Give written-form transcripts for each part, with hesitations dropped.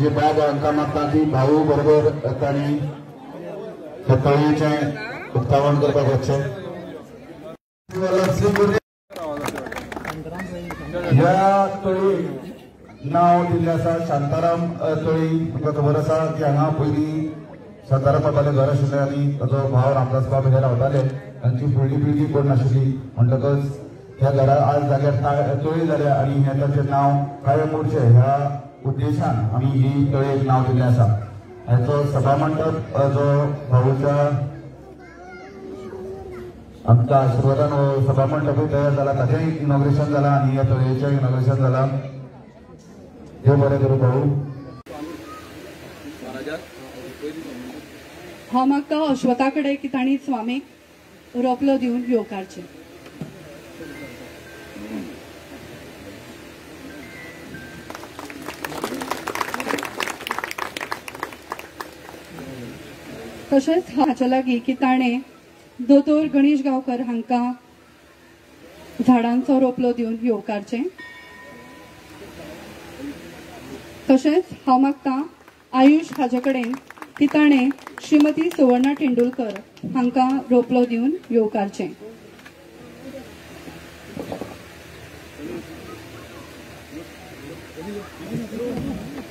म्हणजे बॅग अंका मागता ती भाऊ बरोबर ताणी तळयेचें उक्तावण करपाक वचचे ह्या तळयेक नांव दिल्लें आसा शांताराम तळी. तुमकां खबर आसा की हांगा पयलीं शांताराम बाबालें घर आशिल्लें आनी ताचो भाव रामदास बाब हे रावताले. तांची फुडली पिळगी कोण नाशिल्ली म्हणटकच ह्या घरा आज जाग्यार तळी जाल्या आनी हें ताचें नांव कायम उरचें ह्या उद्देशान आमी ही तळयेक नांव दिल्लें आसा. हाचो सभा मंडप जो भाऊच्या आमच्या आशिर्वादान हो सभा मंडपूय तयार जाला, ताचेंय इनॉग्रेशन जालां आनी ह्या तळयेचें इनॉग्रेशन जालां. देव बरें करूं भाऊ. हांव म्हाका अश्वथा कडेन की तांणी स्वामीक रोपलो दिवन येवकारचें. तशेंच हाचे लागीं की ताणें दोतोर गणेश गांवकर हांकां झाडांचो रोपलो दिवन येवकारचें. तशेंच हांव मागतां आयुष हाचे कडेन की ताणें श्रीमती सुवर्णा तेंडुलकर हांकां रोपलो दिवन येवकारचें.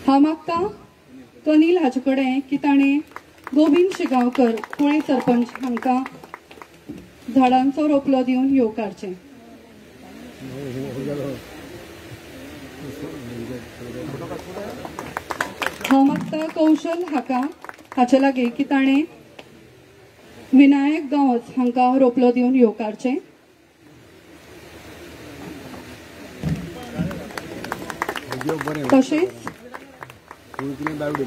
हांव मागतां कनील हाचे कडेन की ताणें गोविंद शिगांवकर कुळे सरपंच हांकां झाडांचो रोपलो दिवन येवकारचें. हांव मागतां कौशल हाचे लागीं की ताणें विनायक गांवस हांकां रोपलो दिवन येवकारचें. तशेंच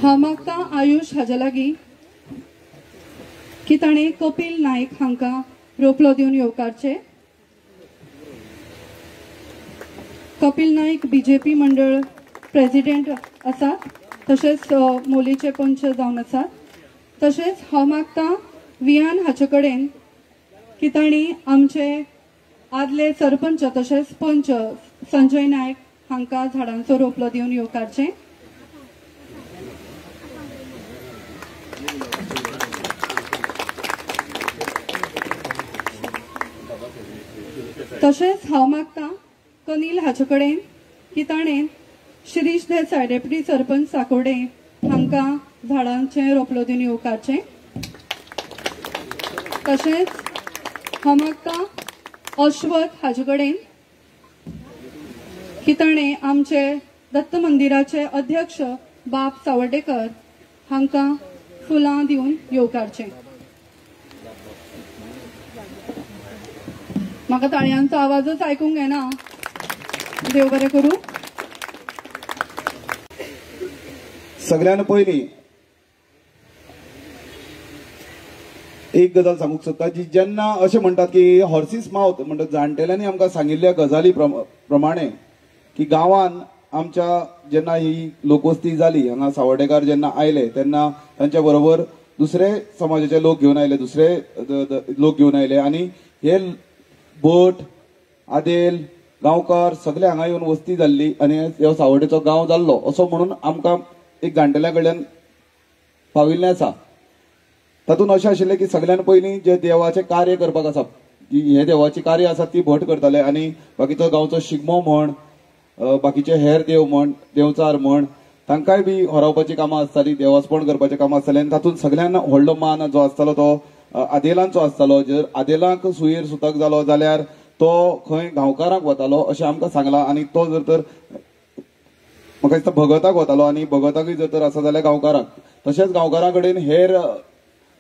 हांव मागतां आयुष हाचे लागीं की ताणें कपिल नायक हांकां रोपलो दिवन येवकारचें. कपिल नायक बीजेपी मंडळ प्रेसिडेंट आसात, तशेंच मोलीचे पंच जावन आसात. तशेंच हांव मागतां वियान हाचे कडेन की तांणी आमचे आदले सरपंच तशेंच पंच संजय नायक हांकां झाडांचो रोपलो दिवन येवकारचें. तशेंच हांव मागतां कनील हाचे कडेन की ताणें शिरीष देसाय डेप्युटी सरपंच साकोडे हांकां झाडांचें रोपलो दिवन येवकारचें. तशेंच हांव मागतां अश्वथ हाजे कडेन की ताणे आमचे दत्त मंदिराचे अध्यक्ष बाब सावर्डेकर हांकां फुलां दिवन येवकारचें. म्हाका ताळयांचो आवाजच आयकूंक येना. देव बरें करूं. सगळ्यान पयलीं एक गजाल सांगूंक सोदता जी जेन्ना अशें म्हणटात की हॉर्सीस माउथ म्हणटा जाणटेल्यांनी आमकां सांगिल्ल्या गजाली प्रमाणे की गांवांत आमच्या जेन्ना ही लोकवस्ती जाली हांगा सावर्डेकार जेन्ना आयले तेन्ना तांच्या बरोबर दुसरे समाजाचे लोक घेवन आयले, दुसरे लोक घेवन आयले आनी हे भट आदेल गांवकार सगळे हांगा येवन वस्ती जाल्ली आनी ह्यो सावर्डेचो गांव जाल्लो असो म्हणून आमकां एक जाणटेल्या कडल्यान पाविल्लें आसा. तातूंत अशें आशिल्लें की सगळ्यान पयलीं जे देवाचें कार्य करपाक आसा हे देवाची कार्य आसा ती भट करताले आनी बाकीचो गांवचो शिगमो म्हण बाकीचे हेर देव म्हण देवचार म्हण तांकांय बी हरोवपाची कामां आसतालीं, देवास्पण करपाचें कामां आसतालें आनी तातूंत सगळ्यान व्हडलो मान जो आसतालो तो आदेलांचो आसतालो. जर आदेलांक सुयेर सुतक जालो जाल्यार तो खंय गांवकारांक वतालो अशें आमकां सांगलां आनी तो जर तर म्हाका दिसता भगताक वतालो आनी भगताकूय जर तर आसा जाल्यार गांवकारांक. तशेंच गांवकारां कडेन हेर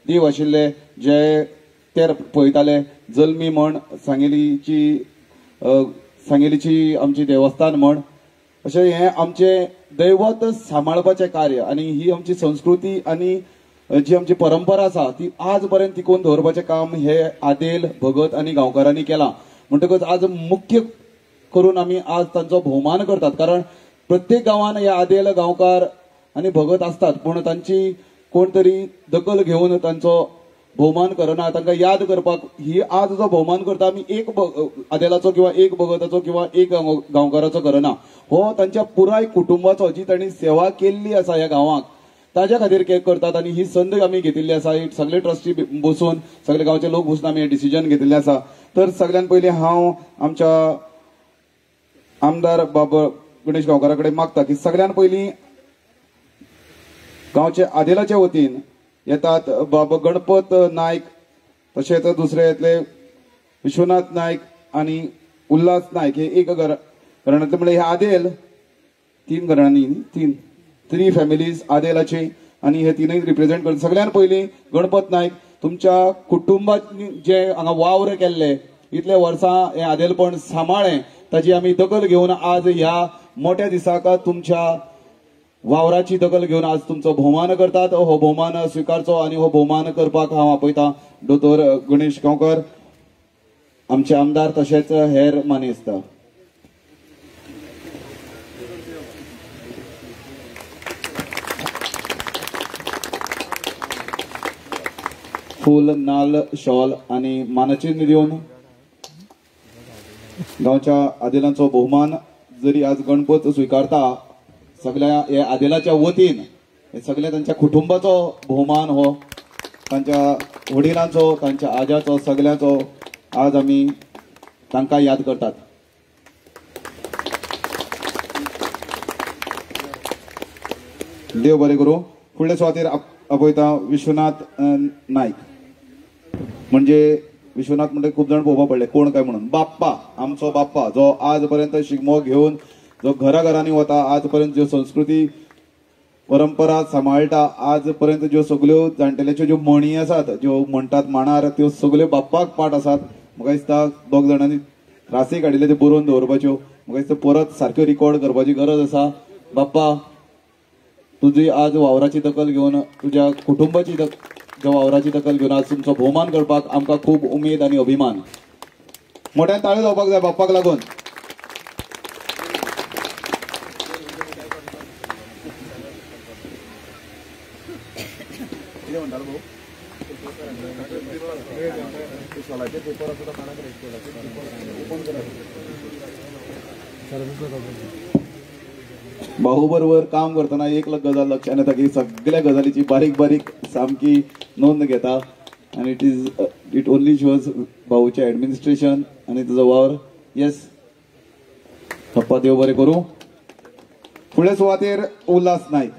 देव आशिल्ले जे ते पळयताले. जल्मी म्हण सांगेलीची आमची देवस्थान म्हण अशें हें आमचें दैवत सांबाळपाचें कार्य आनी ही आमची संस्कृती आनी जी आमची परंपरा आसा ती आज पर्यंत टिकोवन दवरपाचें काम हे आदेल भगत आनी गांवकारांनी केलां. म्हणटकच आज मुख्य करून आमी आज तांचो भोवमान करतात. कारण प्रत्येक गांवांत हे आदेल गांवकार आनी भगत आसतात पूण तांची कोण तरी दखल घेवन तांचो भोवमान करना. तांकां याद करपाक ही आज जो भोवमान करता आमी एक आदेलाचो किंवा एक भगताचो किंवा एक गांवकाराचो करना. हो तांच्या पुराय कुटुंबाचो जी तांणी सेवा केल्ली आसा ह्या गांवाक ताज्या खातीर करतात आनी ही संद आमी घेतिल्ली आसा. सगळे ट्रस्टी बसून सगळे गांवचे लोक बसून आमी हे डिसिजन घेतिल्लें आसा. तर सगळ्यान पयलीं हांव आमच्या आमदार बाबा गणेश गांवकारा कडेन मागता की सगळ्यान पयलीं गांवचे आदेलाच्या वतीन येतात बाबा गणपत नायक, तशेंच दुसरे येतले विश्वनाथ नायक आनी उल्हास नायक. हे एक घराण्यांतले म्हणजे हे आदेल 3 घराण्यांनी 3 फॅमिलीज आदेलाची आनी हे 3य रिप्रेझेंट करता. सगळ्यान पयलीं गणपत नायक तुमच्या कुटुंबात जे हांगा वावर केल्ले इतले वर्सां हे आदेलपण सांबाळ्ळें ताची आमी दखल घेवन आज ह्या मोठ्या दिसाक तुमच्या वावराची दखल घेवन आज तुमचो भोवमान करतात. हो भोवमान स्विकारचो आनी हो भोवमान करपाक हांव आपयतां दोतोर गणेश गांवकर आमचे आमदार तशेंच हेर मानेस्त. फूल नाल्ल शॉल आनी मानचिन्ह दिवन गांवच्या आदेलांचो भोवमान जरी आज गणपत स्विकारता सगळ्या हे आदेलाच्या वतीन हे सगळ्या तांच्या कुटुंबाचो भोवमान हो तांच्या वडिलांचो तांच्या आज्याचो सगळ्याचो आज आमी तांकां याद करतात. देव बरें करूं. फुडल्या सुवातेर आपयता विश्वनाथ नायक. म्हणजे विश्वनाथ म्हणजे खूप जण पळोवपाक पडले कोण काय म्हणून. बाप्पा आमचो बाप्पा जो आज पर्यंत शिगमो घेवन जो घराघरांनी वता, आज पर्यंत ज्यो संस्कृती परंपरा सांबाळटा, आज पर्यंत ज्यो सगळ्यो जाणटेल्याच्यो ज्यो म्हणी आसात ज्यो म्हणटात मांडार त्यो सगळ्यो बाप्पाक पाठ आसात. म्हाका दिसता 2 जाणांनी त्रासय काडिल्ले ते बरोवन दवरपाच्यो. म्हाका दिसता परत सारक्यो रिकॉर्ड करपाची गरज आसा. बाप्पा तुजी आज वावराची दखल घेवन तुज्या कुटुंबाची वावराची दखल घेवन आज तुमचो भोवमान करपाक आमकां खूब उमेद आनी अभिमान. मोठ्यान ताळयो जावपाक जाय बाप्पाक लागून. भाऊ बरोबर काम करतना एक गजाल लक्षात येता की सगळ्या गजालीची बारीक बारीक सामकी नोंद घेता आणि इट ओनली शोज भाऊचे ऍडमिनिस्ट्रेशन आणि तुझा वावर. येस पप्पा देव बरें करूं. फुडल्या सुवातेर उल्हास नायक.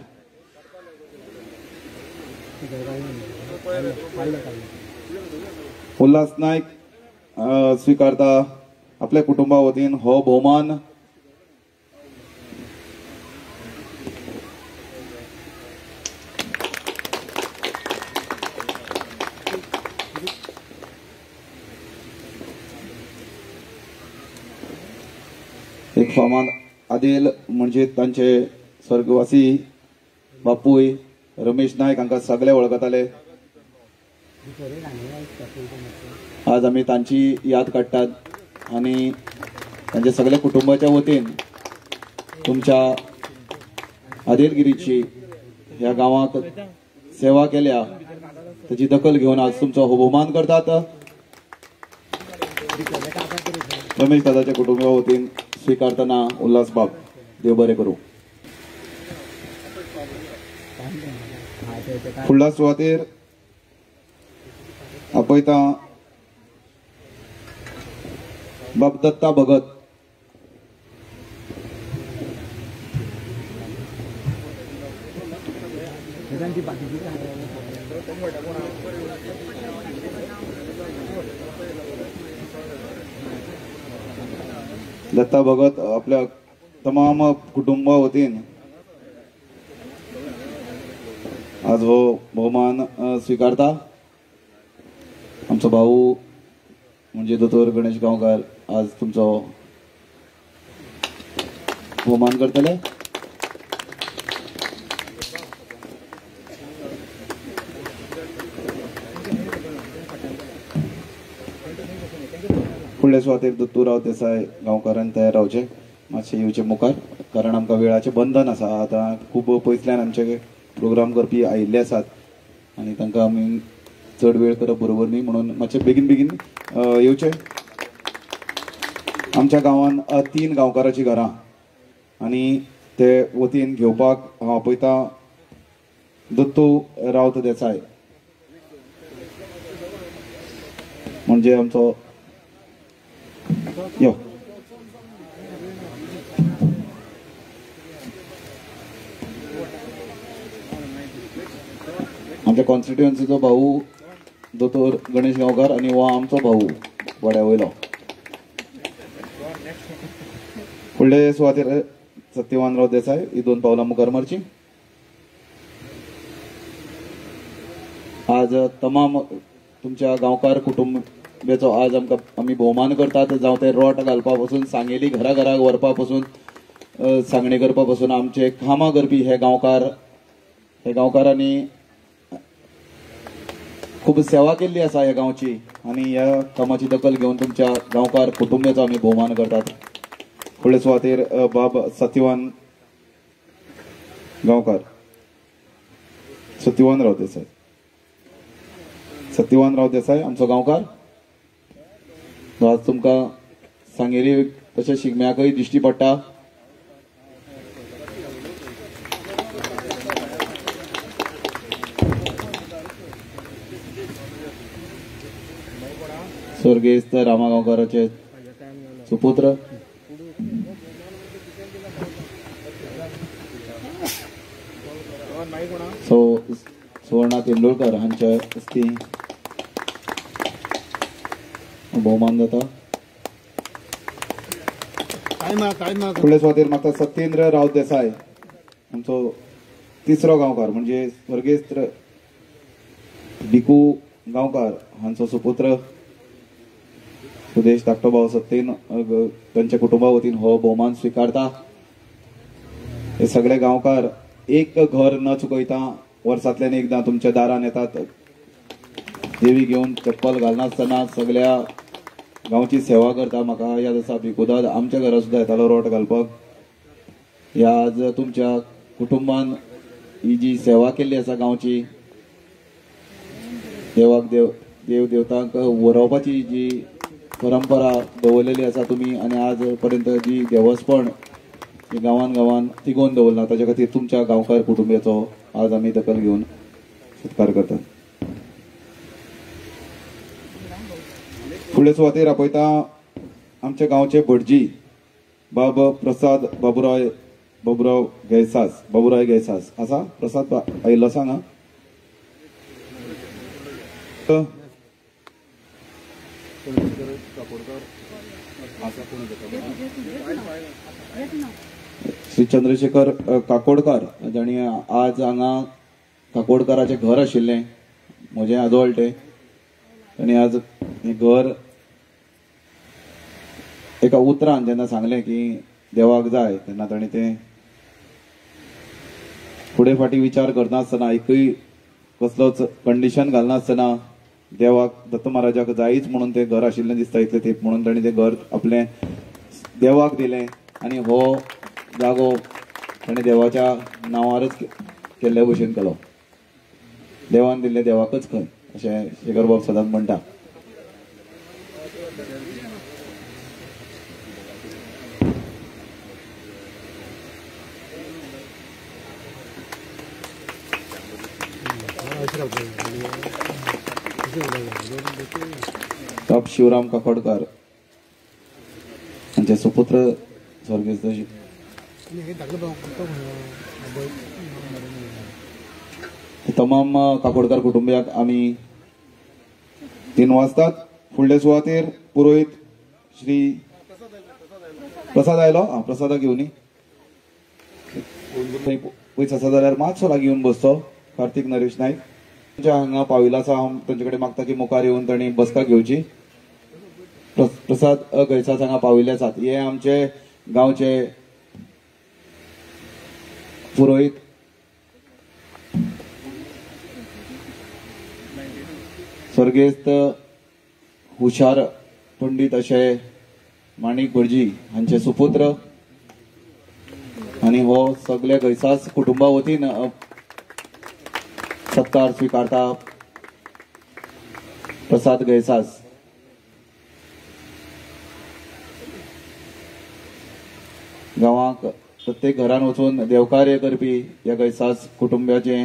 उल्हास नायक स्वीकारता आपल्या कुटुंबा वतीन हो भोवमान एक फामाद आदिल म्हणजे तांचे स्वर्गवासी बापूय रमेश नायक हांकां सगळे वळखताले. आज आमी तांची याद काडटात आनी तांच्या सगळ्या कुटुंबाच्या वतीन तुमच्या आदिलगिरीची ह्या गांवाक सेवा केल्या ताची दखल घेवन आज तुमचो हो भोवमान करतात. रमेश दादाच्या कुटुंबा वतीन स्वीकारतना उल्हास बाब देव बरें करूं. फुडल्या सुवातेर आपयता बाब दत्ता भगत. दत्ता भगत आपल्या तमाम कुटुंबा वतीन आज हो भोवमान स्वीकारता. आमचो भाऊ म्हणजे दोतोर गणेश गांवकार आज तुमचो भोवमान करतले. फुडल्या सुवातेर दत्तूराव देसाय गांवकारांनी तयार रावचे, मातशे येवचे मुखार, कारण आमकां वेळाचें बंधन आसा. आतां खूब पयसल्यान आमचे प्रोग्राम करपी आयिल्ले आसात आनी तांकां आमी चड वेळ करप बरोबर न्ही, म्हणून मातशे बेगीन बेगीन येवचे. आमच्या गांवांत 3 गांवकाराची घरां आनी ते वतीन घेवपाक हांव आपयता दत्तू रावत देसाय म्हणजे आमचो यो आमच्या कॉन्स्टिट्युएन्सीचो भाऊ दोतोर गणेश गांवकार आनी हो आमचो भाऊ वड्या वयलो. फुडले सुवातेर सत्यवानराव देसाय ही 2 पावलां मुखार मारची. आज तमाम तुमच्या गांवकार कुटुंबाचो आज आमी भोवमान करतात, जावं ते रोट घालपा पासून सांगेली घरा घराक व्हरपा पासून सांगणे करपा पासून आमचे कामां करपी हे गांवकारांनी खूब सेवा केल्ली आसा ह्या गांवची आनी ह्या कामाची दखल घेवन तुमच्या गांवकार कुटुंबाचो आमी भोवमान करतात. फुडले सुवातेर बाब सत्यवान गांवकार, सत्यवानराव देसाय. सत्यवानराव देसाय आमचो गांवकार आज तुमकां सांगेली तशें शिगम्याकय दिश्टी पडटा. स्वर्गेस्त रामा गांवकाराचे सुपुत्र सुवर्णा तेंडुलकर हांच्या हस्ती भोवमान जाता. फुडल्या सुवातेर म्हाका सत्येंद्र राव देसाय आमचो 3रो गांवकार म्हणजे स्वर्गेस्त भिकू गांवकार हांचो सुपुत्र सुदेश धाकटो भाव सत्येन तांच्या कुटुंबा वतीन हो भोवमान स्वीकारता. हे सगळे गांवकार एक घर न चुकयता वर्सांतल्यान एकदां तुमच्या दारान येतात. देवी घेवन चप्पल घालनासतना सगळ्या गांवची सेवा करता. म्हाका याद आसा भिकुदाद आमच्या घरा सुद्दां येतालो रोट घालपाक. ह्या आज तुमच्या कुटुंबान ही जी सेवा केल्ली आसा गांवची, देवाक देव देवतांक वरोवपाची जी परंपरा दवरलेली आसा तुमी आनी आज पर्यंत जी देवस्पण गांवान तिगोवन दवरला, ताच्या खातीर तुमच्या गांवकार कुटुंबाचो आज आमी दखल घेवन सत्कार करतात. फुडले सुवातेर आपयता आमच्या गांवचे भटजी बाब प्रसाद बाबुराव गैसास आसा. प्रसाद आयिल्लो सांगा. श्री चंद्रशेखर काकोडकर जाणी आज हांगा काकोडकराचें घर आशिल्लें म्हजें आजोळटें आनी आज हें घर एका उतरान जेन्ना सांगलें की देवाक जाय तेन्ना ताणें तें फुडें फाटीं विचार करनासतना एकूय कसलोच कंडिशन घालनासतना देवाक दत्त महाराजाक जायच म्हणून तें घर आशिल्लें दिसता इतलें तेंप म्हणून ताणें तें घर आपलें देवाक दिलें आनी हो जागो ताणें देवाच्या नांवारच केल्ले भशेन केलो. देवान दिल्लें देवाकच खंय अशें शेखर बाब सदांच म्हणटा. टॉप शिवराम काकोडकर हांचे सुपुत्र स्वर्गीय तमाम काकोडकर कुटुंबियाक आमी 3 वाजतात. फुडले सुवातेर पुरोहित श्री प्रसाद आयलो. प्रसादाक घेवन पयस आसा जाल्यार मातसो लागीं येवन बसचो. कार्तिक नरेश नायक हांगा पाविल्लो आसा. हांव तांचे कडेन मागता की मुखार येवन तांणी बसका घेवची. प्रसाद गैसास हांगा पाविल्ले आसात. हे आमचे गांवचे पुरोहित स्वर्गेस्त हुशार पंडित अशे माणिक भटजी हांचे सुपुत्र आनी हो सगळे गैसास कुटुंबा वतीन सत्कार स्वीकारता. प्रसाद गैसास गांवाक प्रत्येक घरान वचून देवकार्य करपी ह्या गैसास कुटुंबाचे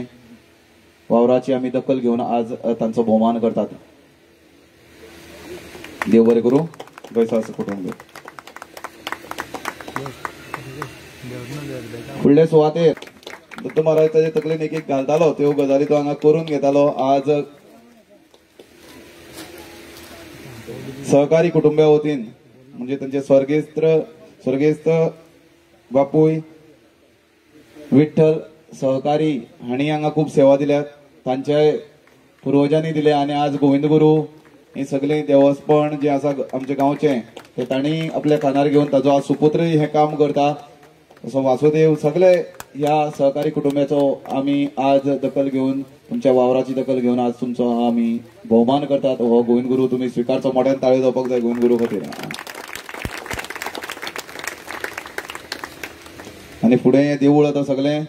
वावराची आमी दखल घेवन आज तांचो भोवमान करतात. देव बरें करूं गैसास कुटुंब. फुडले सुवातेर दत्त महाराज ताचे तकलेन एक घालतालो त्यो गजाली तो हांगा करून घेतालो. आज सहकारी कुटुंबा वतीन म्हणजे तांचे स्वर्गेस्त बापूय विठ्ठल सहकारी हांणी हांगा खूब सेवा दिल्यात. तांच्या पुर्वजांनी दिले आनी आज गोविंद गुरू हे सगळे देवस्पण जे आसा आमच्या गांवचे ते तांणी आपल्या कानार घेवन ताजो आज सुपुत्रय हे काम करता. असो वासुदेव सगळे ह्या सहकारी कुटुंबाचो आमी आज दखल घेवन तुमच्या वावराची दखल घेवन आज तुमचो आमी भोवमान करतात. हो गोविंद गुरू तुमी स्विकारचो. मोठ्यान ताळयो जावपाक जाय गोविंद गुरू खातीर. आनी फुडें हें देवूळ आतां सगळें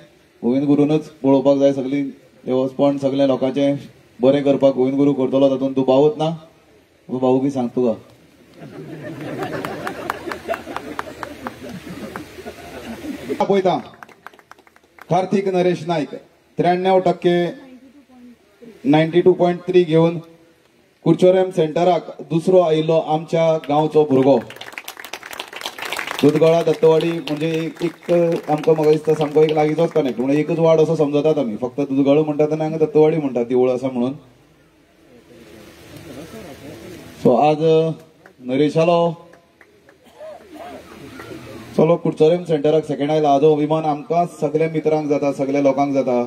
गोविंद गुरूनच पळोवपाक जाय. सगळीं देवस्पण सगळें लोकांचें बरें करपाक गोविंद गुरू करतलो. तातूंत तूं भावूच ना. भाऊ की सांग तुका पळयता. कार्तिक नरेश नायक 93% 92.3 घेवन कुर्चोरेम सेंटराक दुसरो आयिल्लो आमच्या गांवचो भुरगो. दुधगळा दत्तवाडी म्हणजे एक आमकां म्हाका दिसता सामको एक लागींचोच कनेक्ट म्हणजे एकच वाड असो समजतात आमी. फक्त दुधगळो म्हणटात आनी हांगा दत्तवाडी म्हणटात देवूळ आसा म्हणून. सो आज नरेशालो चलो कुडचोरेम सेंटराक सेकंड आयला. हाजो अभिमान आमकां सगळ्या मित्रांक जाता, सगळ्या लोकांक जाता.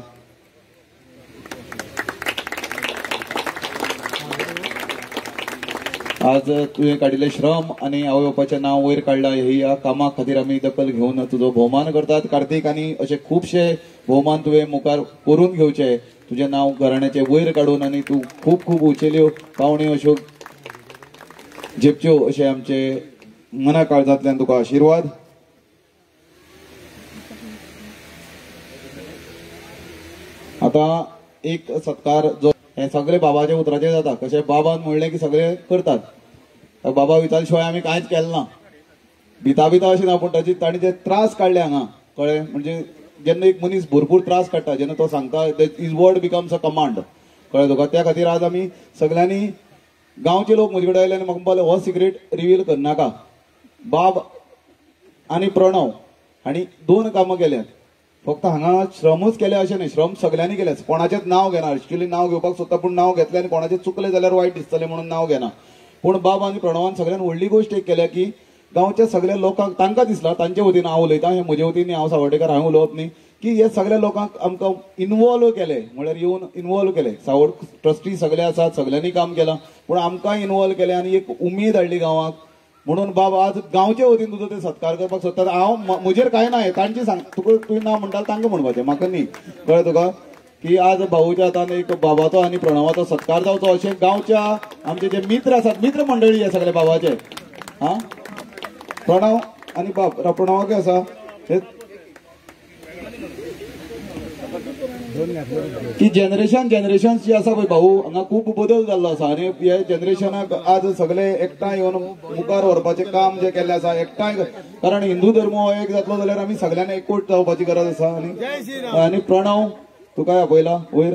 आज तुवें काडिल्ले श्रम आनी आवय बापाचें नांव वयर काडला ही ह्या कामा खातीर आमी दखल घेवन तुजो भोवमान करतात. कार्तिक आनी अशे खुबशे भोवमान तुवें मुखार करून घेवचे. तुजें नांव घराण्याचे वयर काडून आनी तूं खूब खूब उंचेल्यो पावण्यो अश्यो झेपच्यो अशे आमचे मना काळजांतल्यान तुका आशिर्वाद. आता एक सत्कार जो हे सगळे बाबाच्या उतराचे जाता. कशें बाबान म्हणलें की सगळे करतात. बाबा विचारले शिवाय आमी कांयच केलें ना. भिता अशें ना पूण ताणी जे त्रास काडले हांगा कळ्ळें. म्हणजे जेन्ना एक मनीस भरपूर त्रास काडटा जेन्ना तो सांगता is word becomes a command कळ्ळें तुका. त्या खातीर आज आमी सगळ्यांनी गांवचे लोक म्हजे कडेन आयले आनी म्हाका म्हणपाक हो सिक्रेट रिवील करनाका. बाब आनी प्रणव हांणी 2 कामां केल्यात. फक्त हांगा श्रमूच केले अशें न्ही. श्रम सगळ्यांनी केले. कोणाचेंच नांव घेना. एक्चुअली नांव घेवपाक सोदता पूण नांव घेतलें आनी कोणाचें चुकलें जाल्यार वायट दिसतलें म्हणून नांव घेना. पूण बाब आनी प्रणवान सगळ्यान व्हडली गोष्ट एक केल्या की गांवच्या सगळ्या लोकांक तांकां दिसला तांचे वतीन हांव उलयतां, हे म्हजे वतीन हांव सावड्डेकर हांव उलोवप न्ही, की हे सगळ्या लोकांक आमकां इन्वॉल्व केले, म्हळ्यार येवन इन्वॉल्व केले. सावड ट्रस्टी सगळे आसात, सगळ्यांनी काम केलां, पूण आमकां इन्वॉल्व केले आनी एक उमेद हाडली गांवाक. म्हणून बाब आज गांवचे वतीन तुजो ते सत्कार करपाक सोदता. हांव म्हजेर कांय ना, तांची सांग, तुका तुवें नांव म्हणटा तांकां म्हणपाचें, म्हाका न्ही, कळ्ळें तुका, की आज भाऊच्या हातान एक बाबाचो आनी प्रणवाचो सत्कार जावचो अशें गांवच्या आमचे जे मित्र आसात, मित्र मंडळी हे सगळे बाबाचे, हा प्रणव आनी बाब प्रणवाक आसा की जनरेशन जी आसा पळय भाऊ, हांगा खूब बदल जाल्लो आसा आनी हे जनरेशनाक आज सगळे एकठांय येवन मुखार व्हरपाचें काम जे केल्लें आसा एकठांय, कारण हिंदू धर्म हो एक जातलो जाल्यार आमी सगळ्यांनी एकूट जावपाची गरज आसा. आनी प्रणव तुका आपयला वयर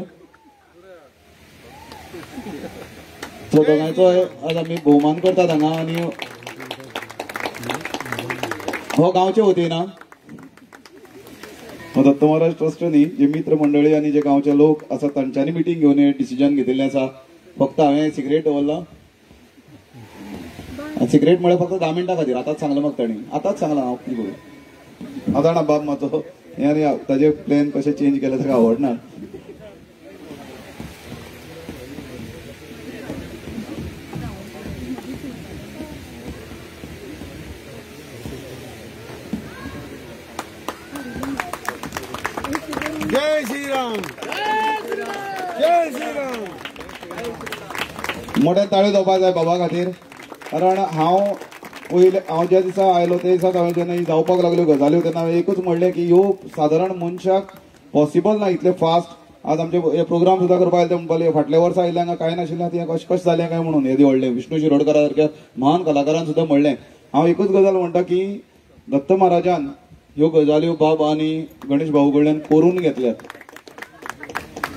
तो दोगांयचो आज आमी भोवमान करतात हांगा. आनी हो गांवचे वतीन दत्त महाराज ट्रस्ट न्ही, जे मित्र मंडळी आनी जे गांवचे लोक आसा तांच्यांनी मिटींग घेवन हे डिसिजन घेतिल्लें आसा. फक्त हांवें सिक्रेट दवरला, सिक्रेट म्हळ्यार फक्त 10 मिनटां खातीर. आतांच सांगलां म्हाका ताणी, आतांच सांगलां हांव कितें करूं. हांव जाणा बाब म्हाजो हे आनी ताजे प्लॅन कशें चेंज केले ताका आवडना. जय श्रीराम, जय श्रीराम. मोठ्या ताळयो जावपाक जाय बाबा खातीर, कारण हांव ज्या दिसा आयलो त्या दिसाक हांवें जेन्ना जावपाक लागल्यो गजाल्यो तेन्ना हांवें एकूच म्हणलें की ह्यो सादारण मनशाक पॉसिबल ना इतले फास्ट. आज आमचे हे प्रोग्राम सुद्दां करपाक आयले ते म्हणपाले फाटल्या वर्सा आयिल्ले हांगा कांय नाशिल्लें, आतां हें कशें जालें काय म्हणून. हे व्हडले विष्णू शिरोडकरा सारक्या महान कलाकारान सुद्दां म्हणलें. हांव एकूच गजाल म्हणटा की दत्त महाराजान ह्यो गजाल्यो बाब आनी गणेश भाऊ कडल्यान करून घेतल्यात,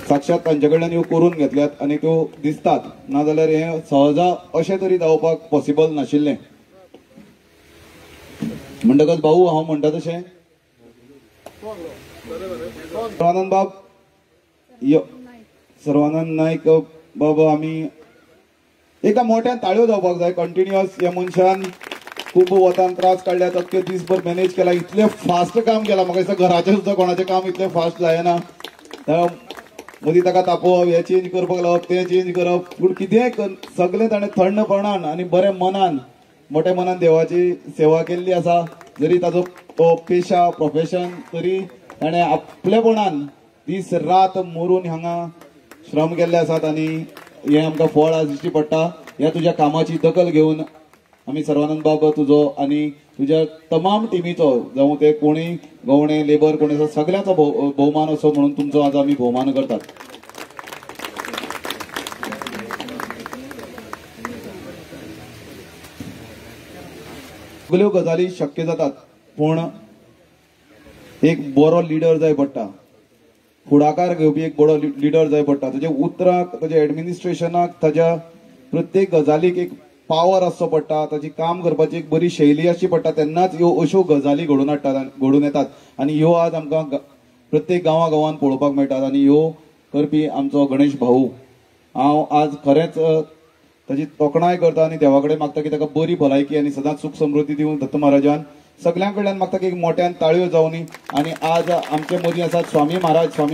साक्षात तांचे कडल्यान ह्यो करून घेतल्यात आनी त्यो दिसतात, नाजाल्यार हें सहजा अशें तरी जावपाक पॉसिबल नाशिल्लें. म्हणटकच भाऊ हांव म्हणटा तशें सर्वानंद बाब सर्वानंद नायक बाबा आमी एका मोठ्यान ताळयो जावपाक जाय. कंटिन्युअस ह्या मनशान खूब वतान त्रास काडल्यात, अख्खे दीसभर मॅनेज केला, इतले फास्ट काम केला. म्हाका दिसता घराचें सुद्दां कोणाचें काम इतलें फास्ट जायना. मदीं ताका तापोवप, हें चेंज करपाक लावप, तें चेंज करप, पूण कितेंय सगळें ताणें थंडपणान आनी बरें मनान मोठ्या मनान देवाची सेवा केल्ली आसा. जरी ताजो तो पेशा प्रोफेशन तरी ताणें आपलेपणान दीस रात मरून हांगा श्रम केल्ले आसात आनी हें आमकां फळ आज दिश्टी पडटा. ह्या तुज्या कामाची दखल घेवन आमी सर्वानंद बाब तुजो आनी तुज्या तमाम टिमीचो, जावं ते कोणी गवणे लेबर कोणी आसा सगळ्यांचो भोवमान असो म्हणून तुमचो आज आमी भोवमान करतात. सगल्यो गजाली शक्य जातात, पूण एक बरो लिडर जाय पडटा, फुडाकार घेवपी एक बरो लिडर जाय पडटा. ताजे उतराक, ताज्या एडमिनिस्ट्रेशनाक, ताज्या प्रत्येक गजालीक एक पावर आसचो पडटा, ताची काम करपाची एक बरी शैली आसची पडटा. तेन्नाच ह्यो अश्यो गजाली घडून येतात आनी ह्यो आज आमकां प्रत्येक गांवागांवांत पळोवपाक मेळटात. आनी ह्यो करपी आमचो गणेश भाऊ, हांव आज खरेंच ताची तोखणाय करता आनी देवा कडेन मागता की ताका बरी भलायकी आनी सदांच सुख समृद्धी दिवं. दत्त महाराजान सगळ्यां कडल्यान मागता की एक मोठ्यान ताळयो जावनी. आनी आज आमचे मदीं आसात स्वामी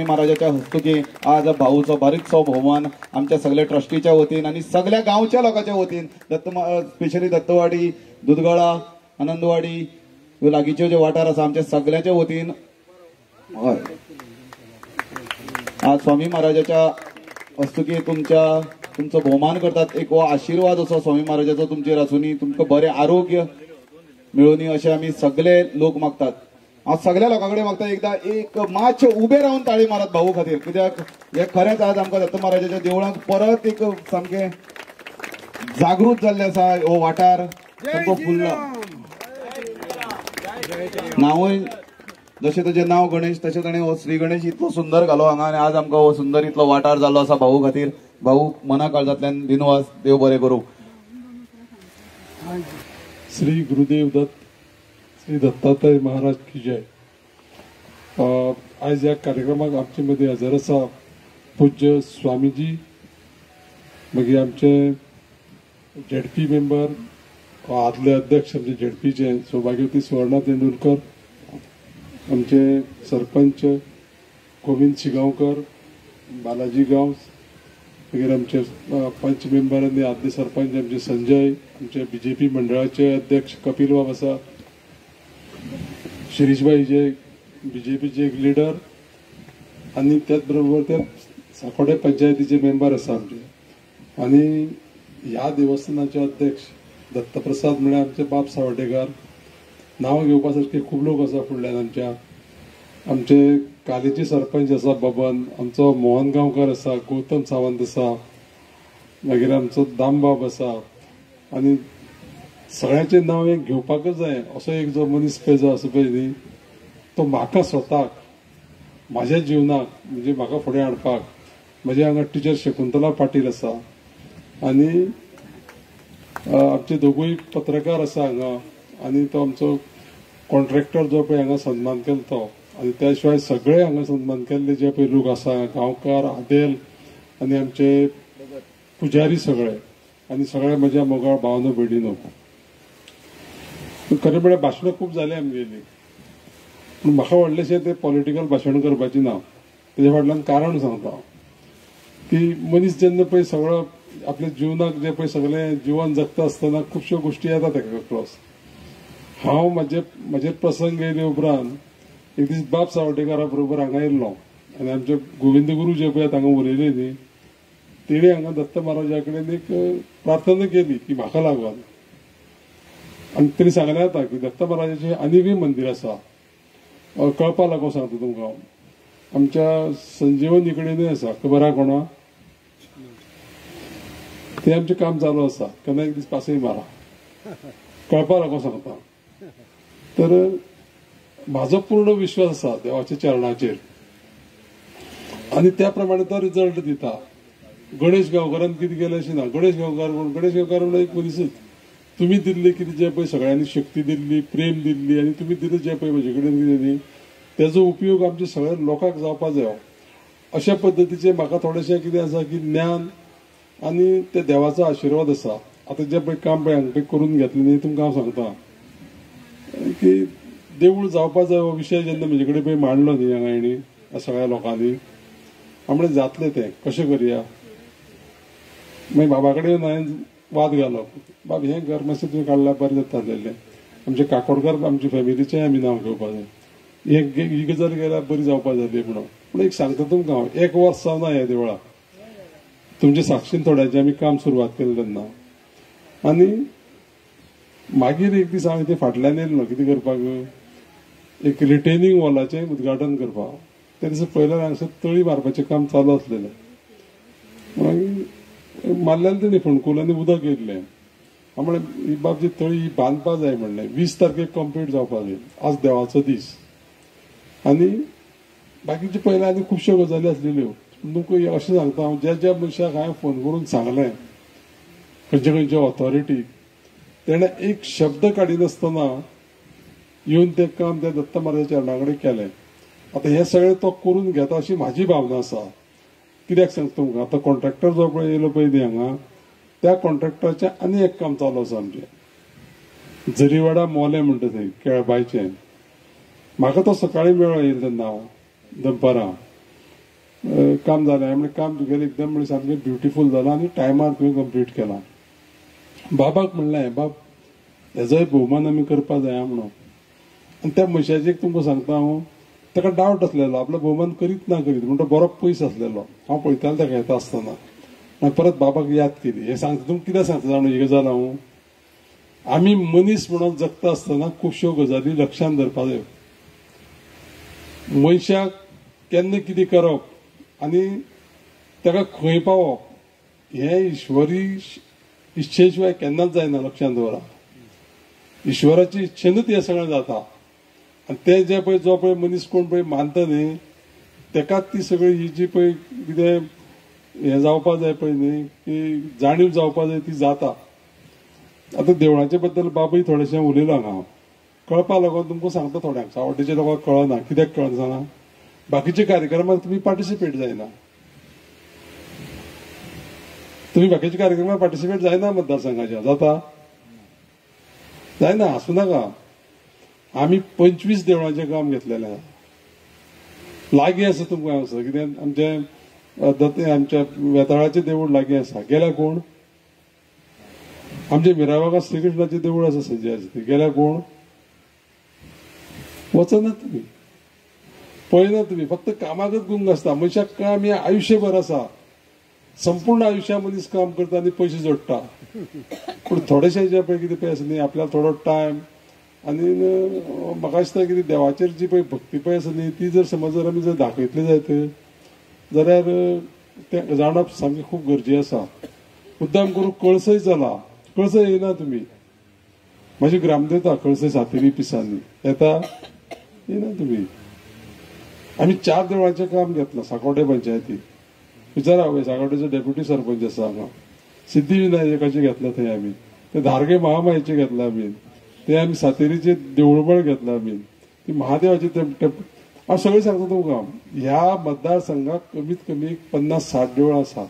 महाराजाच्या हस्तुकी आज भाऊचो बारीकसो भोवमान आमच्या सगळ्या ट्रस्टीच्या वतीन आनी सगळ्या गांवच्या लोकांच्या वतीन, स्पेशली दत्तवाडी, दुधगळा, आनंदवाडी ह्यो लागींच्यो जे वाठार आसा आमच्या सगळ्यांच्या वतीन हय आज स्वामी महाराजाच्या हस्तुकी तुमचो भोवमान करतात. एक हो आशिर्वाद असो स्वामी महाराजाचो तुमचेर आसूनी, तुमकां बरें आरोग्य मेळुनी अशें आमी सगळे लोक मागतात. हांव सगळ्या लोकां कडेन मागता एकदां एक मातशे उबे रावन ताळी मारत भाऊ खातीर, कित्याक हे खरेंच आज आमकां दत्त महाराजाच्या देवळांत परत एक सामकें जागृत जाल्लें आसा. हो वाठार सामको फुल्ल. नांवूय जशें ताचें नांव गणेश तशें ताणें हो श्री गणेश इतलो सुंदर घालो हांगा आनी आज आमकां हो सुंदर इतलो वाठार जाल्लो आसा भाऊ खातीर. भाऊ मना काळजांतल्यान दिनवास, देव बरें करूं. श्री गुरुदेव दत्त, श्री दत्तात्रय महाराज की जय. आज ह्या कार्यक्रमाक आमचे मदीं हजर आसा पूज्य स्वामीजी, मागीर आमचे झेडपी मेंबर आदले अध्यक्ष आमचे झेडपीचे सौभाग्यवती सुवर्णा तेंडुलकर, आमचे सरपंच गोविंद शिगांवकर, बालाजी गांव, मागीर आमचे पंच मेंबर आनी आदले सरपंच आमचे संजय, आमचे बीजेपी मंडळाचे अध्यक्ष कपिल बाब आसा, शिरीषबाई जे बीजेपीचे एक लिडर, आनी त्याच बरोबर ते साकोडे पंचायतीचे मेंबर आसा आमचे, आनी ह्या देवस्थानाचे अध्यक्ष दत्तप्रसाद म्हळ्यार आमचे बाप सावड्डेकर. नांव घेवपा सारखे खूब लोक आसा फुडल्यान आमचे कालेचे सरपंच आसा बबन, आमचो मोहन गांवकर आसा, गौतम सावंत आसा, मागीर आमचो दामबाब आसा, आनी सगळ्यांचे नांव एक घेवपाकच जाय असो एक जो मनीस पळय जो आसा पळय न्ही, तो म्हाका स्वताक म्हाज्या जिवनाक म्हणजे म्हाका फुडें हाडपाक म्हजे हांगा टिचर शकुंतला पाटील आसा, आनी आमचे दोगूय पत्रकार आसा हांगा, आनी तो आमचो कॉन्ट्रॅक्टर जो पळय हांगा सन्मान केलो तो, आनी त्या शिवाय सगळे हांगा सन्मान केल्ले जे पळय लोक आसा गांवकार आदेल आनी आमचे पुजारी सगळे, आनी सगळे म्हज्या मोगाळ भावनो भयणीनो. खरें म्हळ्यार भाशणां खूब जाली आमगेली, पूण म्हाका व्हडलेशें तें पॉलिटिकल भाशण करपाचें ना. तेज्या फाटल्यान कारण सांगता की मनीस जेन्ना पळय सगळो आपल्या जिवनाक जे पळय सगळें जिवन जगता आसतना खुबश्यो गोश्टी येता ताका क्रॉस. हांव म्हाजेर प्रसंग येयले उपरांत एक दीस बाप सावड्डेकारा बरोबर हांगा येयल्लो, आनी आमचे गोविंद गुरू जे पळय हांगा उलयले न्ही, तेणी हांगा दत्त महाराजा कडेन एक प्रार्थना केली की म्हाका लागून, आनी तेणी सांगलें जाता की दत्त महाराजाचें आनीकय मंदीर आसा, कळपा लागून सांगता तुमकां. आमच्या संजीवनी कडेनूय आसा, खबर आहा कोणा, ते आमचें काम चालू आसा, केन्ना एक दीस पासय मारा, कळपा लागून सांगता. तर म्हाजो पूर्ण विश्वास आसा देवाच्या चरणाचेर, आनी त्या प्रमाणे तो रिजल्ट दिता. गणेश गांवकारान कितें केलें अशें ना, गणेश गांवकार म्हणून एक मनीसच, तुमी दिल्ली कितें जे पळय सगळ्यांनी शक्ती दिल्ली, प्रेम दिल्ली, आनी तुमी दिलें जे पळय म्हजे कडेन कितें न्ही, तेजो उपयोग आमच्या सगळ्या लोकांक जावपा जायो. अशा पद्दतीचें म्हाका थोडेशें कितें आसा की ज्ञान आनी त्या देवाचो आशिर्वाद आसा. आतां जे पळय काम पळय हांगा करून घेतलें न्ही, तुमकां हांव सांगता की देवूळ जावपा जाय हो विशय जेन्ना म्हजे कडेन पळय मांडलो न्ही हांगा हेणी सगळ्या लोकांनी, आमणे जातलें तें कशें करया. मागीर बाबा कडेन हांवें वाद घालो, बाब हें घर मातशें तुवें काडल्यार बरें जाता आसलेलें, आमचे काकोडकर आमच्या फॅमिलीचें आमी नांव घेवपा जाय, ही गजाल केल्यार बरी जावपा जाली म्हणून. पूण एक सांगता तुमकां हांव, 1 वर्स जावना ह्या देवळाक, तुमच्या साक्षीन थोड्यांचें आमी काम सुरवात केलें तेन्ना. आनी मागीर एक दीस हांव तें फाटल्यान येयलो कितें करपाक, एक रिटेनिंग वॉलाचें उद्घाटन करपाक. त्या दिसा पयल्यार हांगासर तळी मारपाचें काम चालू आसलेलें, मागीर मारलेलें तेणी फोंडकुलांनी उदक येयल्लें. हांव म्हणलें ही बाबजी तळी ही बांदपा जाय म्हणलें, 20 तारखेक कंप्लीट जावपा जाय, आज देवाचो दीस. आनी बाकीचे पयले आनी खुबश्यो गजाली आसलेल्यो. तुमकां अशें सांगता हांव, ज्या मनशाक हांवें फोन करून सांगलें खंयचे ऑथॉरिटीक, तेणें एक शब्द काडिनासतना येवन तें काम त्या दत्त महाराजाच्या चरणा कडेन केलें. आतां हें सगळें तो करून घेता अशी म्हाजी भावना आसा. कित्याक सांगता तुमकां, आतां कॉन्ट्रॅक्टर जो पळय येयलो पळय न्ही हांगा, त्या कॉन्ट्रॅक्टराचें आनी एक काम चालू आसा आमचें, झरीवाडा मोले म्हणटा थंय केळबायचें. म्हाका तो सकाळीं मेळ्ळो येयलो तेन्ना हांव दनपारां, काम जालें. हांवें काम तुगेलें एकदम म्हणजे सामकें ब्युटिफूल जालां आनी टायमार तुवें कंप्लीट केलां. बाबाक म्हणलें, बाब हेजोय भोवमान आमी करपा जाय म्हणून. आनी त्या मनशाचें तुमकां सांगता हांव, ताका डावट आसलेलो आपलो भोवमान करीत ना करीत, म्हणटा बरो पयस आसलेलो. हांव पळयतालो ताका येता आसतना, मागीर परत बाबाक याद केली. हें सांगता तुमकां कितें सांगता जाणा ही गजाल हांव, आमी मनीस म्हणून जगता आसतना खुबश्यो गजाली लक्षांत धरपा जायो. मनशाक केन्ना कितें करप आनी ताका खंय पावप हें ईश्वरी इच्छे शिवाय केन्नाच जायना. लक्षांत दवरा, ईश्वराची इच्छेनूच हें सगळें जाता. आनी ते जे पळय जो पळय मनीस कोण पळय मानता न्ही, तेकाच ती सगळी ही जी पळय कितें हें जावपा जाय पळय न्ही, की जाणीव जावपा जाय ती जाता. आतां देवळाचे बद्दल बाबूय थोडेशें उलयलो हांगा, कळपा लागून तुमकां सांगता थोड्यांक. सावड्डेच्या लोकांक कळना, कित्याक कळना जाणा, बाकीच्या कार्यक्रमाक तुमी पार्टिसिपेट जायना. तुम्ही बाकीच्या कार्यक्रमात पार्टिसिपेट जायना मतदारसंघाच्या जाता जायना हसू नका. आम्ही 25 देवळांचे काम घेतलेले लागीं आसा. तुमकां हांव सांगता कितें आमच्या वेताळाचें देवूळ लागीं आसा. गेल्या कोण? आमच्या मिरावागांत श्रीकृष्णाचें देवूळ आसा सज्जे आसा ते. गेल्या कोण? वचनात तुम्ही, पळयना तुम्ही. फक्त कामाकच गुंग आसता. मनशाक काम हे आयुष्यभर आसा. संपूर्ण आयुष्या मनीस काम करता आनी पयशे जोडटा. पूण थोडेशे जे पळय कितें पळय आसा न्ही, आपल्याक थोडो टायम आनी म्हाका दिसता कितें देवाचेर जी पळय भक्ती पळय आसा न्ही, ती जर समज जर आमी जर दाखयतली जायत जाल्यार तें जाणप सामकें खूब गरजेचें आसा. मुद्दाम करून कळसय जाला. कळसय येयना तुमी. म्हाजी ग्रामदेवता कळसय सातेरी पिसांनी येता येयना तुमी. आमी 4 देवळांचें काम घेतलां सांकवाडे पंचायतीक. विचारा सांकवाडेचो डेप्युटी सरपंच आसा हांगा. सिद्धिविनायकाचें घेतलां थंय आमी. ते धारगे महामायेचें घेतलां आमी. ते आमी सातेरीचे देवळबळ घेतलां आमी. ती महादेवाची हांव सगळें सांगता तुमकां. ह्या मतदारसंघाक कमीत कमी 50-60 देवळां आसा.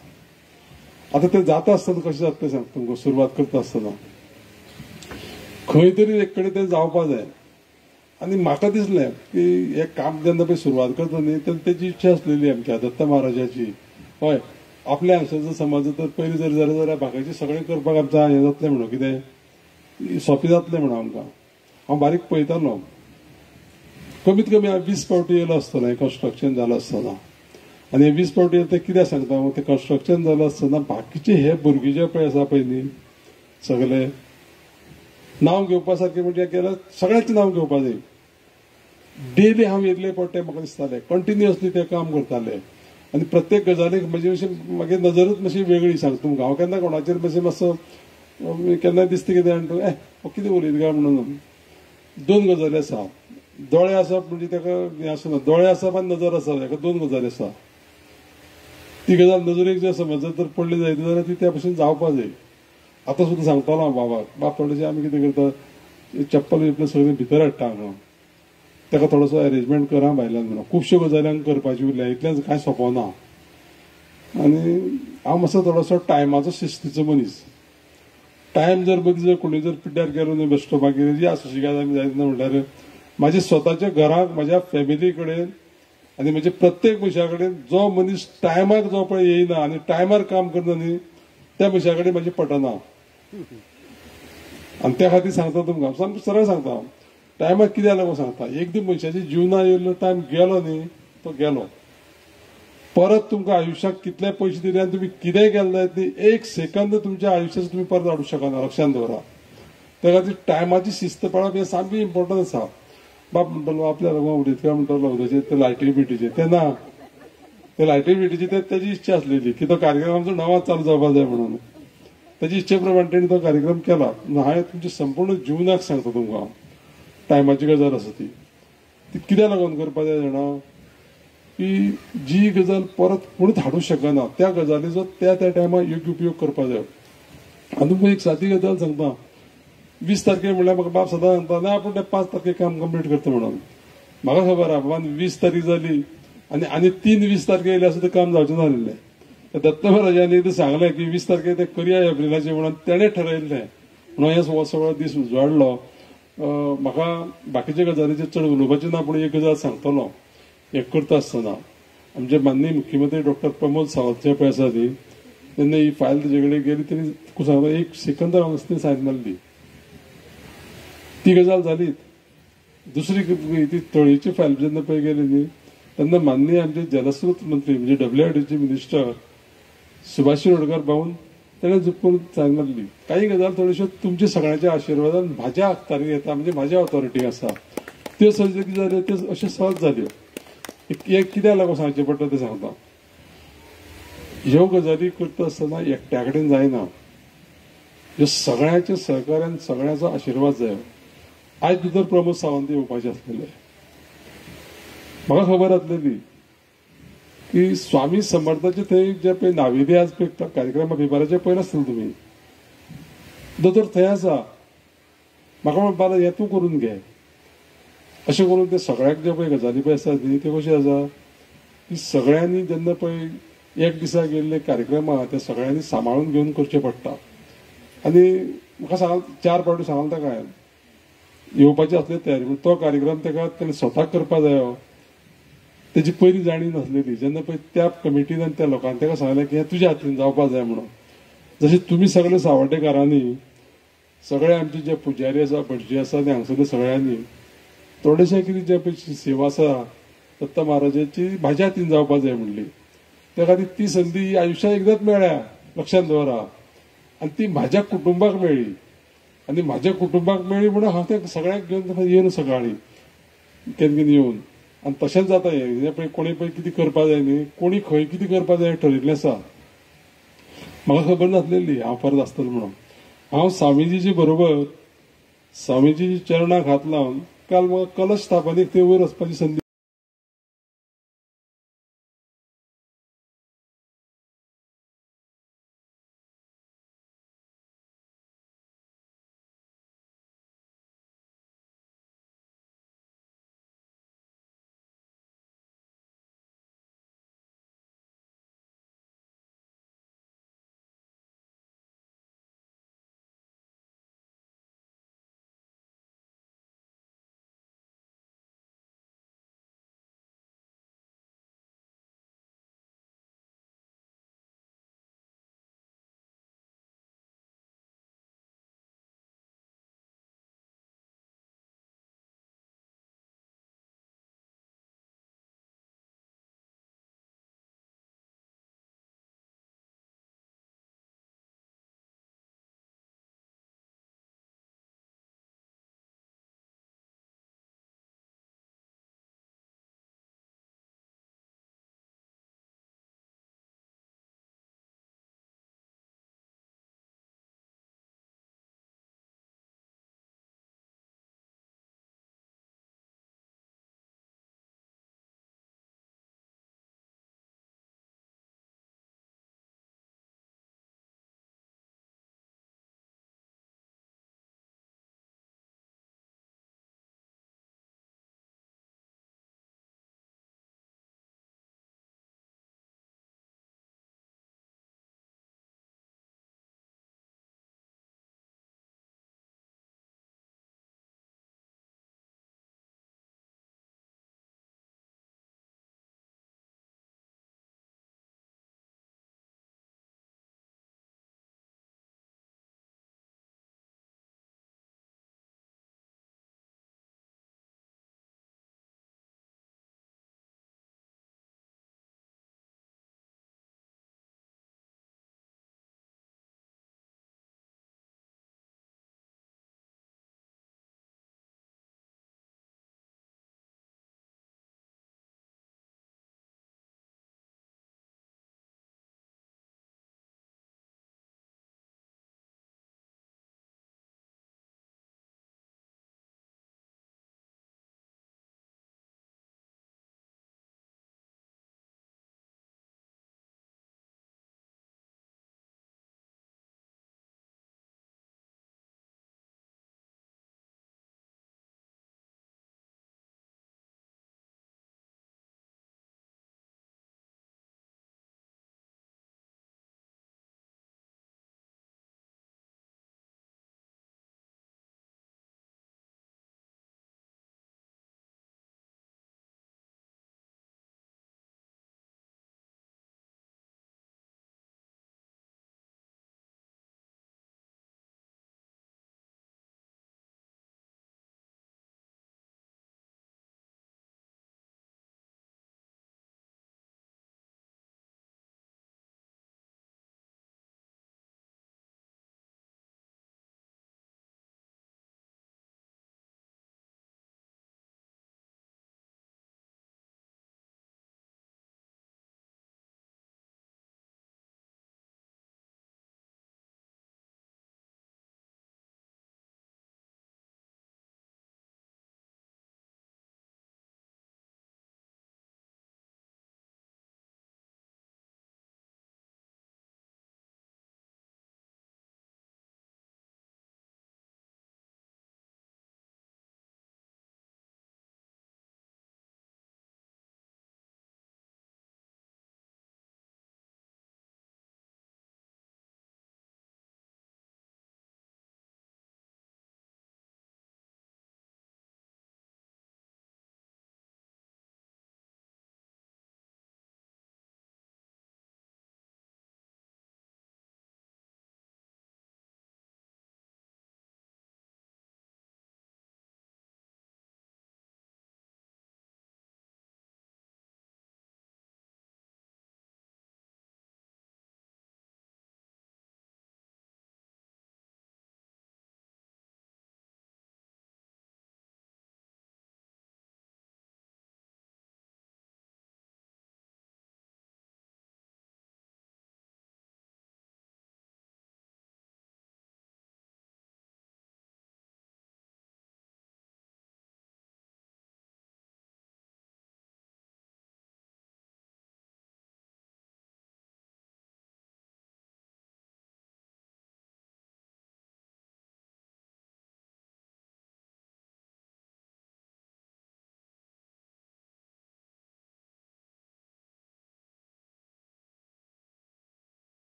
आतां ते जाता आसतना कशें जाता तें सांगता तुमकां. सुरवात करता आसतना खंय तरी एक कडेन तें जावपाक जाय. आनी म्हाका दिसलें की हें काम जेन्ना पळय सुरवात करता न्ही तेन्ना तेजी इच्छा आसलेली आमच्या दत्त महाराजाची. हय, आपल्या हांगसरचो समाज तर पयलीं जर जालें जाल्यार बाकीचें सगळें करपाक आमकां हें जातलें म्हणून कितें सोंपें जातलें म्हणून आमकां. हांव बारीक पळयतालो. कमीत कमी हांव 20 फावटी येयलो आसतना हें कन्स्ट्रक्शन जालां आसतना. आनी हे 20 फावटी ते कित्याक सांगता ते कन्स्ट्रक्शन जालां आसतना बाकीचे हे भुरगे जे पळय आसा पळय न्ही सगळे नांव घेवपा सारकें म्हणजे केल्यार सगळ्यांचें नांव घेवपा जाय. डेली हांव येयल्ले पडटे म्हाका दिसतालें. कंटिन्युअसली ते काम करताले. आनी प्रत्येक गजालीक म्हणजे अशी मागीर नजरूच मातशी वेगळी सांगता तुमकां. हांव केन्ना कोणाचेर मातशें मातसो केन्ना दिसता कितें आनी तूं हो कितें उलयता काय म्हणून. 2 गजाली आसा. दोळे आसप म्हणजे ताका हें आसना. दोळे आसप आनी नजर आसप हेका 2 गजाली आसा. ती गजाल नजरेक जर समज जर पडली जायत जाल्यार ती त्या भशेन जावपा जाय. आतां सुद्दां सांगतालो हांव बाबाक. बाब थोडेशें आमी कितें करता चप्पल बिप्पल सगळें भितर हाडटा हांगा. ताका थोडोसो अरेंजमेंट करा भायल्यान म्हणून. खुबश्यो गजाली हांगा करपाची उरल्या. इतलेंच कांय सोंपना. आनी हांव मातसो थोडोसो टायमाचो शिस्तीचो मनीस. टायम जर मदीं जर कोणी जर पिड्ड्यार केलो न्ही बेश्टो मागीर या सुशिगाद आमी जायना म्हणल्यार म्हाज्या स्वताच्या घराक म्हाज्या फॅमिली कडेन आनी म्हणजे प्रत्येक मनशा कडेन जो मनीस टायमाक जो पळय येयना आनी टायमार काम करना न्ही त्या मनशा कडेन म्हाजें पटना. आनी त्या खातीर सांगता तुमकां सामकें सरळ सांगता. टायमाक कित्याक लागून सांगता. एक दीस मनशाच्या जिवनां येयल्लो टायम गेलो न्ही तो गेलो. परत तुमकां आयुश्याक कितले पयशे दिले आनी तुमी कितेंय केलें जायत न्ही 1 सेकंद तुमच्या आयुश्याचो तुमी परत हाडूंक शकना. लक्षांत दवरा. त्या खातीर टायमाची शिस्त पाळप हें सामकें इम्पॉर्टंट आसा. बाप म्हणटालो आपल्या लागून उलयतकार म्हणटालो उदयचे ते लायटी बिटीचे ते ना. ते लायटी बिटीची तेजी इच्छा आसलेली की तो कार्यक्रम आमचो णवांक चालू जावपाक जाय म्हणून. तेजी इच्छे प्रमाणे तेणी तो कार्यक्रम केला. हांवें तुमच्या संपूर्ण जिवनाक सांगता तुमकां टायमाची गजाल आसा ती कित्याक लागून करपाक जाय जाणा की जी गजाल परत कोणूच हाडूंक शकना त्या गजालीचो त्या टायमार योग्य उपयोग करपाक जाय. आनी तुमकां एक सादी गजाल सांगता. 20 तारखेक म्हणल्यार म्हाका बाप सदां सांगता ना आपूण 5 तारखेक काम कंप्लीट करता म्हणून. म्हाका खबर आहा बाबा 20 तारीख जाली आनी 3 20 तारखे येयले सुद्दां काम जावचें नासलें. दत्त महाराजांनी ते सांगलें की 20 तारखेक ते करया एप्रिलाचे म्हणून तेणें ठरयल्लें म्हणून हे सगळो दीस उजवाडलो. म्हाका बाकीच्या गजालीचेर चड उलोवपाचें ना पूण एक गजाल सांगतलो. हें करता आसतना आमचे माननीय मुख्यमंत्री डॉक्टर प्रमोद सावंत जे पळय आसा न्ही तेन्ना ही फायल तेजे कडेन गेली तेणी सांगता 1 सेकंदार हांगा सायन मारली. ती गजाल जाली. दुसरी ती तळयेची फायल जेन्ना पळय गेली न्ही तेन्ना माननीय आमचे जलस्रोत मंत्री म्हणजे WIDचे मिनिस्टर सुभाष शिरोडकर पावून तेणें झुपून सायन मारली. काही गजाल थोड्योश्यो तुमच्या सगळ्यांच्या आशिर्वादान म्हाज्या आखतारी येता म्हणजे म्हाज्या ऑथॉरिटीक आसा त्यो सगळ्यो कितें जाल्यो त्यो अश्यो सहज जाल्यो. एक कित्याक लागून सांगचें पडटा तें सांगता. ह्यो गजाली करता आसतना एकट्या कडेन जायना. ह्यो सगळ्यांच्या सहकार्यान सगळ्यांचो आशिर्वाद जाय. आयज भितर प्रमोद सावंत येवपाचे आसलेले. म्हाका खबर आसलेली की स्वामी समर्थाचे थंय जे पळय नाविदी आज पळय कार्यक्रमा पेपराचेर पळयला आसतले तुमी दोतोर थंय आसा. म्हाका म्हणपाक हें तूं करून घे अशें करून ते सगळ्याक जे पळय गजाली पळय आसा न्ही त्यो कश्यो आसा की सगळ्यांनी जेन्ना पळय एक दिसा गेल्ले कार्यक्रम आहा ते सगळ्यांनी सांबाळून घेवन करचे पडटा आनी म्हाका सांग 4 फावटी सांगले ताका हांवें येवपाचे असले तयारी पूण तो कार्यक्रम ताका ताणें स्वताक करपा जायो तेजी पयली जाणीव नासलेली जेन्ना पळय त्या कमिटीन आनी त्या लोकांनी ताका सांगलें की हें तुज्या हातीन जावपा जाय म्हणून जशें तुमी सगळे सावड्डेकारांनी सगळे आमचे जे पुजारी आसा भटजी आसा ते हांगसरले सगळ्यांनी थोडेशे कितें जे पळय सेवा आसा दत्त महाराजाची म्हाज्या हातीन जावपा जाय म्हणली त्या खातीर ती संदी आयुश्यांत एकदांच मेळ्ळ्या लक्षांत दवरा आनी ती म्हाज्या कुटुंबाक मेळ्ळी आनी म्हाज्या कुटुंबाक मेळ्ळी म्हणून हांव त्या सगळ्यांक घेवन येवन सकाळीं केन्ना येवन आनी तशेंच जाता हें पळय कोणी पळय कितें करपा जाय न्ही कोणी खंय कितें करपा जाय ठरयिल्लें आसा म्हाका खबर नासलेली हांव परत आसतलो म्हणून हांव स्वामीजीचे बरोबर स्वामीजी चरणाक हात लावन काल म्हाका कलश स्थापनेक थंय वयर वचपाची संदी